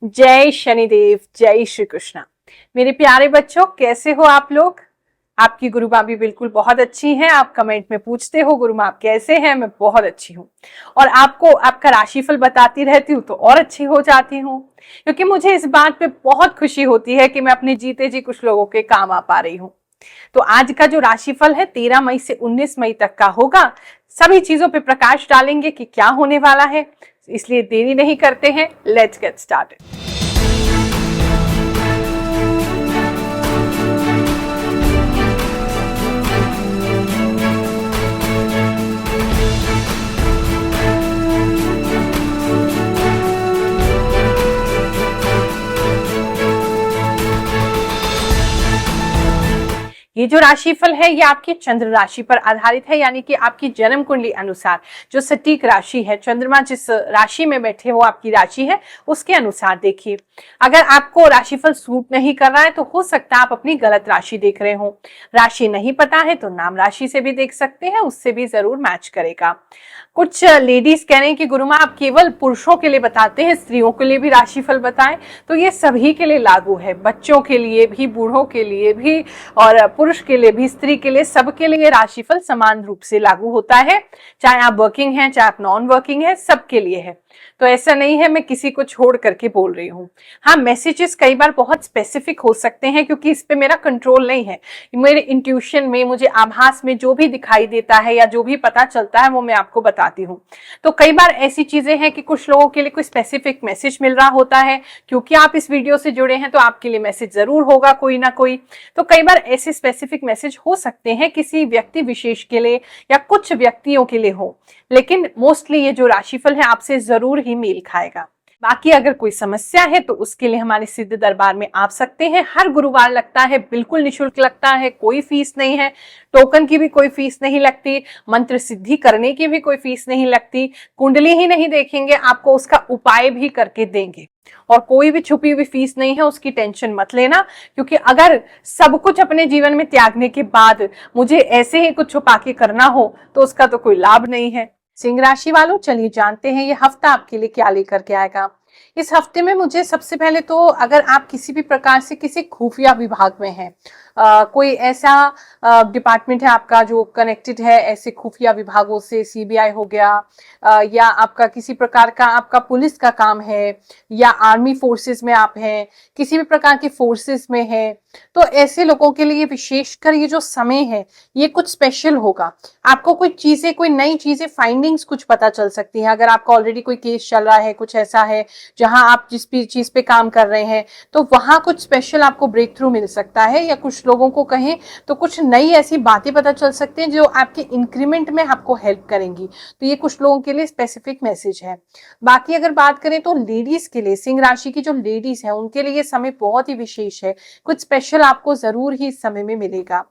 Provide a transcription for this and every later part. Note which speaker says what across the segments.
Speaker 1: जय शनिदेव, जय श्री कृष्णा। मेरे प्यारे बच्चों, कैसे हो आप लोग? आपकी गुरु माँ भी बिल्कुल बहुत अच्छी हैं। आप कमेंट में पूछते हो गुरु माँ आप कैसे हैं। मैं बहुत अच्छी हूँ और आपको आपका राशिफल बताती रहती हूँ तो और अच्छी हो जाती हूँ, क्योंकि मुझे इस बात पे बहुत खुशी होती है कि मैं अपने जीते जी कुछ लोगों के काम आ पा रही हूँ। तो आज का जो राशिफल है 13 मई से 19 मई तक का होगा। सभी चीजों पे प्रकाश डालेंगे कि क्या होने वाला है, इसलिए देरी नहीं करते हैं। Let's get started. ये जो राशिफल है ये आपकी चंद्र राशि पर आधारित है, यानी कि आपकी जन्म कुंडली अनुसार जो सटीक राशि है, चंद्रमा जिस राशि में बैठे वो आपकी राशि है उसके अनुसार देखिए। अगर आपको राशिफल सूट नहीं कर रहा है तो हो सकता है आप अपनी गलत राशि देख रहे हो। राशि नहीं पता है तो नाम राशि से भी देख सकते हैं, उससे भी जरूर मैच करेगा। कुछ लेडीज कह रहे हैं कि गुरु माँ आप केवल पुरुषों के लिए बताते हैं, स्त्रियों के लिए भी राशिफल बताएं। तो ये सभी के लिए लागू है, बच्चों के लिए भी, बूढ़ों के लिए भी और पुरुष के लिए भी, स्त्री के लिए, सबके लिए राशिफल समान रूप से लागू होता है। चाहे आप वर्किंग हैं, चाहे आप नॉन वर्किंग हैं, सबके लिए है। तो ऐसा नहीं है मैं किसी को छोड़ करके बोल रही हूँ। हाँ, मैसेजेस कई बार बहुत स्पेसिफिक हो सकते हैं क्योंकि इस पे मेरा कंट्रोल नहीं है। मेरे इंट्यूशन में, मुझे आभास में जो भी दिखाई देता है या जो भी पता चलता है वो मैं आपको बताती हूँ। तो कई बार ऐसी चीजें हैं कि कुछ लोगों के लिए कोई स्पेसिफिक मैसेज मिल रहा होता है। क्योंकि आप इस वीडियो से जुड़े हैं तो आपके लिए मैसेज जरूर होगा कोई ना कोई। तो कई बार ऐसे स्पेसिफिक मैसेज हो सकते हैं किसी व्यक्ति विशेष के लिए या कुछ व्यक्तियों के लिए हो, लेकिन मोस्टली ये जो राशिफल है आपसे जरूर ही मेल खाएगा। बाकी अगर कोई समस्या है तो उसके लिए हमारे सिद्ध दरबार में आ सकते हैं। हर गुरुवार लगता है, बिल्कुल निशुल्क लगता है, कोई फीस नहीं है। टोकन की भी कोई फीस नहीं लगती, मंत्र सिद्धि करने की भी कोई फीस नहीं लगती। कुंडली ही नहीं देखेंगे, आपको उसका उपाय भी करके देंगे। और कोई भी छुपी हुई फीस नहीं है, उसकी टेंशन मत लेना। क्योंकि अगर सब कुछ अपने जीवन में त्यागने के बाद मुझे ऐसे ही कुछ छुपा के करना हो तो उसका तो कोई लाभ नहीं है। सिंह राशि वालों, चलिए जानते हैं ये हफ्ता आपके लिए क्या लेकर के आएगा। इस हफ्ते में मुझे सबसे पहले तो, अगर आप किसी भी प्रकार से किसी खुफिया विभाग में हैं, कोई ऐसा डिपार्टमेंट है आपका जो कनेक्टेड है ऐसे खुफिया विभागों से, सीबीआई हो गया, या आपका किसी प्रकार का आपका पुलिस का काम है, या आर्मी फोर्सेस में आप हैं, किसी भी प्रकार के फोर्सेस में हैं, तो ऐसे लोगों के लिए विशेषकर ये जो समय है ये कुछ स्पेशल होगा। आपको कोई चीजें, कोई नई चीजें, फाइंडिंग्स कुछ पता चल सकती हैं। अगर आपका ऑलरेडी कोई केस चल रहा है, कुछ ऐसा है जहां आप जिस भी चीज पे काम कर रहे हैं, तो वहां कुछ स्पेशल आपको ब्रेक थ्रू मिल सकता है। या कुछ लोगों को कहें तो कुछ नई ऐसी बातें पता चल सकती हैं जो आपके इंक्रीमेंट में आपको हेल्प करेंगी। तो ये कुछ लोगों के लिए स्पेसिफिक मैसेज है। बाकी अगर बात करें तो लेडीज के लिए, सिंह राशि की जो लेडीज है उनके लिए ये समय बहुत ही विशेष है। कुछ स्पेशल आपको जरूर ही इस समय में मिलेगा।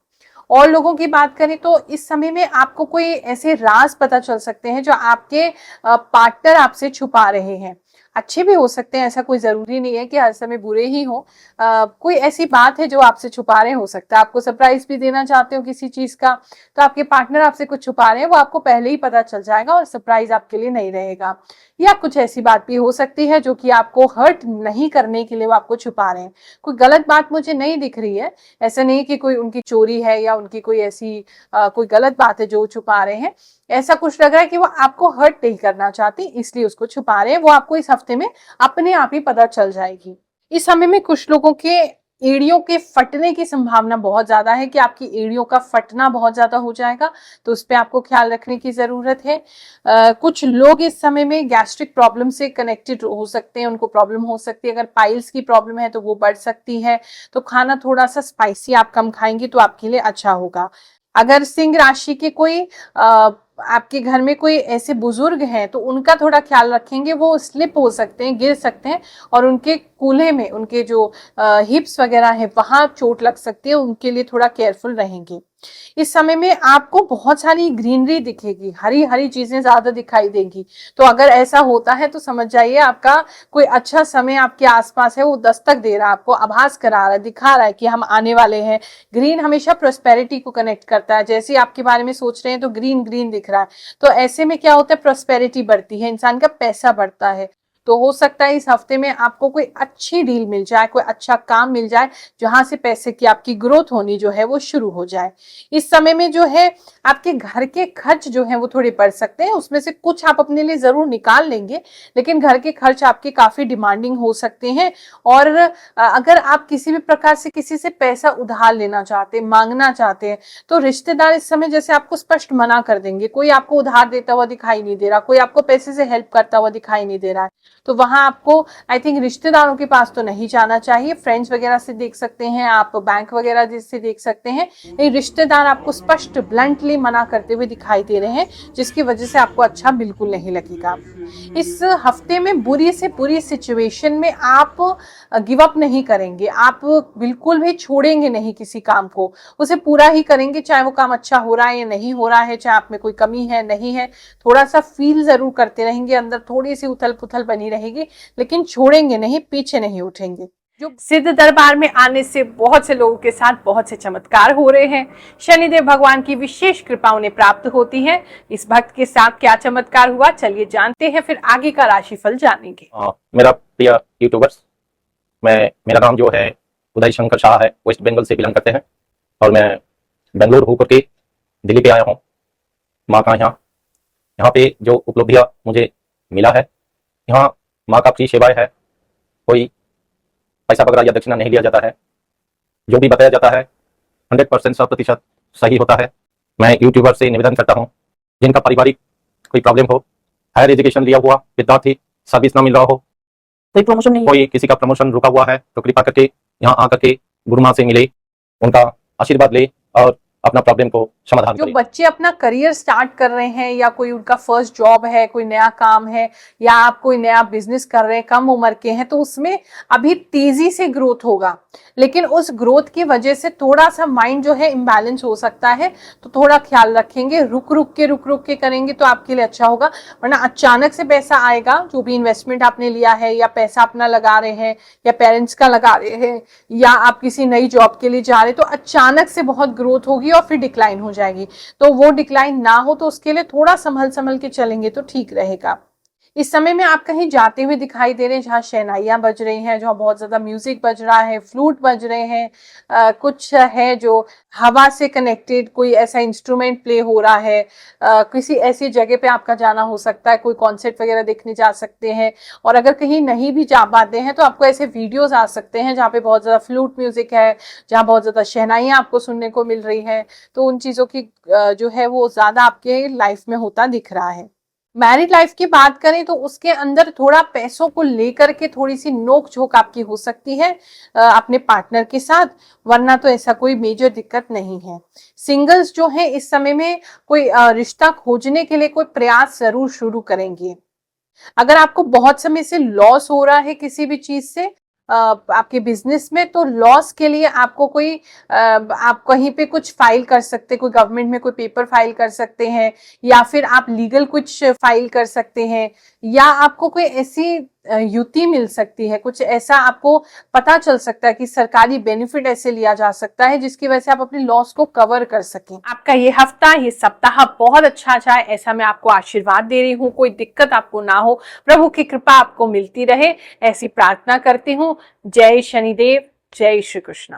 Speaker 1: और लोगों की बात करें तो इस समय में आपको कोई ऐसे राज पता चल सकते हैं जो आपके पार्टनर आपसे छुपा रहे हैं। अच्छे भी हो सकते हैं, ऐसा कोई जरूरी नहीं है कि हर समय बुरे ही हो। कोई ऐसी बात है जो आपसे छुपा रहे, हो सकता है आपको सरप्राइज भी देना चाहते हो किसी चीज का, तो आपके पार्टनर आपसे कुछ छुपा रहे हैं, वो आपको पहले ही पता चल जाएगा और सरप्राइज आपके लिए नहीं रहेगा। या कुछ ऐसी बात भी हो सकती है जो कि आपको हर्ट नहीं करने के लिए वो आपको छुपा रहे हैं। कोई गलत बात मुझे नहीं दिख रही है। ऐसा नहीं कि कोई उनकी चोरी है या उनकी कोई ऐसी कोई गलत बात है जो छुपा रहे हैं। ऐसा कुछ लग रहा है कि वो आपको हर्ट नहीं करना चाहती, इसलिए उसको छुपा रहे हैं। वो आपको इस हफ्ते में अपने आप ही पता चल जाएगी। इस समय में कुछ लोगों के एड़ियों के फटने की संभावना बहुत ज्यादा है, कि आपकी एड़ियों का फटना बहुत ज्यादा हो जाएगा, तो उस पर आपको ख्याल रखने की जरूरत है। कुछ लोग इस समय में गैस्ट्रिक प्रॉब्लम से कनेक्टेड हो सकते हैं, उनको प्रॉब्लम हो सकती है। अगर पाइल्स की प्रॉब्लम है तो वो बढ़ सकती है। तो खाना थोड़ा सा स्पाइसी आप कम खाएंगे तो आपके लिए अच्छा होगा। अगर सिंह राशि के कोई आपके घर में कोई ऐसे बुजुर्ग हैं तो उनका थोड़ा ख्याल रखेंगे, वो स्लिप हो सकते हैं, गिर सकते हैं, और उनके कूल्हे में, उनके जो हिप्स वगैरह है वहां चोट लग सकती है, उनके लिए थोड़ा केयरफुल रहेंगे। इस समय में आपको बहुत सारी ग्रीनरी दिखेगी, हरी हरी चीजें ज्यादा दिखाई देंगी। तो अगर ऐसा होता है तो समझ जाइए आपका कोई अच्छा समय आपके आसपास है, वो दस्तक दे रहा है, आपको आभास करा रहा है, दिखा रहा है कि हम आने वाले हैं। ग्रीन हमेशा प्रोस्पेरिटी को कनेक्ट करता है। जैसे आपके बारे में सोच रहे हैं तो ग्रीन ग्रीन दिख रहा है, तो ऐसे में क्या होता है, प्रोस्पेरिटी बढ़ती है, इंसान का पैसा बढ़ता है। तो हो सकता है इस हफ्ते में आपको कोई अच्छी डील मिल जाए, कोई अच्छा काम मिल जाए, जहां से पैसे की आपकी ग्रोथ होनी जो है वो शुरू हो जाए। इस समय में जो है आपके घर के खर्च जो है वो थोड़े बढ़ सकते हैं, उसमें से कुछ आप अपने लिए जरूर निकाल लेंगे, लेकिन घर के खर्च आपके काफी डिमांडिंग हो सकते हैं। और अगर आप किसी भी प्रकार से किसी से पैसा उधार लेना चाहते हैं, मांगना चाहते हैं, तो रिश्तेदार इस समय जैसे आपको स्पष्ट मना कर देंगे। कोई आपको उधार देता हुआ दिखाई नहीं दे रहा, कोई आपको पैसे से हेल्प करता हुआ दिखाई नहीं दे रहा है, तो वहां आपको आई थिंक रिश्तेदारों के पास तो नहीं जाना चाहिए। फ्रेंड्स वगैरह से देख सकते हैं आप, बैंक वगैरह जिससे देख सकते हैं, ये रिश्तेदार आपको स्पष्ट ब्लंटली मना करते हुए दिखाई दे रहे हैं, जिसकी वजह से आपको अच्छा बिल्कुल नहीं लगेगा। इस हफ्ते में बुरी से बुरी सिचुएशन में आप गिव अप नहीं करेंगे, आप बिल्कुल भी छोड़ेंगे नहीं किसी काम को, उसे पूरा ही करेंगे, चाहे वो काम अच्छा हो रहा है या नहीं हो रहा है, चाहे आप में कोई कमी है नहीं है, थोड़ा सा फील जरूर करते रहेंगे, अंदर थोड़ी सी उथल पुथल बनी रहेगी, लेकिन छोड़ेंगे नहीं, पीछे नहीं उठेंगे। जो सिद्ध दरबार में आने से बहुत से लोगों के साथ बहुत से चमत्कार हो रहे हैं, शनिदेव भगवान की विशेष कृपा उन्हें प्राप्त होती है। इस भक्त के साथ क्या चमत्कार हुआ, चलिए जानते हैं, फिर आगे का राशिफल जानेंगे।
Speaker 2: मेरा प्रिय यूट्यूबर्स, मेरा नाम जो है उदय शंकर शाह है, वेस्ट बंगाल से बिलोंग करते हैं, और मैं बेंगलोर होकर के दिल्ली पे आया हूँ माँ का यहाँ पे जो उपलब्धियाँ मुझे मिला है, यहाँ माँ का फ्री सेवाएं है, कोई पैसा वगैरह या दक्षिणा नहीं लिया जाता है, जो भी बताया जाता है 100% 100% सही होता है। मैं यूट्यूबर से निवेदन करता हूँ, जिनका पारिवारिक कोई प्रॉब्लम हो, हायर एजुकेशन लिया हुआ विद्यार्थी, सर्विस ना मिल रहा हो, कोई प्रमोशन नहीं, कोई किसी का प्रमोशन रुका हुआ है, तो कृपा करके यहाँ आकर के गुरु माँ से मिले, उनका आशीर्वाद ले और अपना प्रॉब्लम को समाधान
Speaker 1: जो
Speaker 2: करें।
Speaker 1: बच्चे अपना करियर स्टार्ट कर रहे हैं, या कोई उनका फर्स्ट जॉब है, कोई नया काम है, या आप कोई नया बिजनेस कर रहे हैं, कम उम्र के हैं, तो उसमें अभी तेजी से ग्रोथ होगा, लेकिन उस ग्रोथ की वजह से थोड़ा सा माइंड जो है इम्बैलेंस हो सकता है, तो थोड़ा ख्याल रखेंगे, रुक रुक के करेंगे तो आपके लिए अच्छा होगा। वरना अचानक से पैसा आएगा, जो भी इन्वेस्टमेंट आपने लिया है, या पैसा अपना लगा रहे हैं, या पेरेंट्स का लगा रहे हैं, या आप किसी नई जॉब के लिए जा रहे हैं, तो अचानक से बहुत ग्रोथ होगी और फिर डिक्लाइन हो जाएगी। तो वो डिक्लाइन ना हो, तो उसके लिए थोड़ा संभल के चलेंगे तो ठीक रहेगा। इस समय में आप कहीं जाते हुए दिखाई दे रहे हैं, जहाँ शहनाइयां बज रही हैं, जहाँ बहुत ज्यादा म्यूजिक बज रहा है, फ्लूट बज रहे हैं, कुछ है जो हवा से कनेक्टेड कोई ऐसा इंस्ट्रूमेंट प्ले हो रहा है, किसी ऐसी जगह पे आपका जाना हो सकता है, कोई कॉन्सर्ट वगैरह देखने जा सकते हैं। और अगर कहीं नहीं भी जा पाते हैं, तो आपको ऐसे वीडियोस आ सकते हैं जहाँ पे बहुत ज्यादा फ्लूट म्यूजिक है, जहाँ बहुत ज्यादा शहनाइयां आपको सुनने को मिल रही है, तो उन चीजों की जो है वो ज्यादा आपके लाइफ में होता दिख रहा है। मैरिड लाइफ की बात करें तो उसके अंदर थोड़ा पैसों को लेकर के थोड़ी सी नोक झोंक आपकी हो सकती है अपने पार्टनर के साथ, वरना तो ऐसा कोई मेजर दिक्कत नहीं है। सिंगल्स जो है इस समय में कोई रिश्ता खोजने के लिए कोई प्रयास जरूर शुरू करेंगे। अगर आपको बहुत समय से लॉस हो रहा है किसी भी चीज से आपके बिजनेस में, तो लॉस के लिए आपको कोई आप कहीं पे कुछ फाइल कर सकते हैं, कोई गवर्नमेंट में कोई पेपर फाइल कर सकते हैं, या फिर आप लीगल कुछ फाइल कर सकते हैं, या आपको कोई ऐसी युति मिल सकती है, कुछ ऐसा आपको पता चल सकता है कि सरकारी बेनिफिट ऐसे लिया जा सकता है जिसकी वजह से आप अपने लॉस को कवर कर सकें। आपका ये हफ्ता, ये सप्ताह बहुत अच्छा जाए, ऐसा मैं आपको आशीर्वाद दे रही हूँ। कोई दिक्कत आपको ना हो, प्रभु की कृपा आपको मिलती रहे, ऐसी प्रार्थना करती हूँ। जय शनिदेव, जय श्री कृष्ण।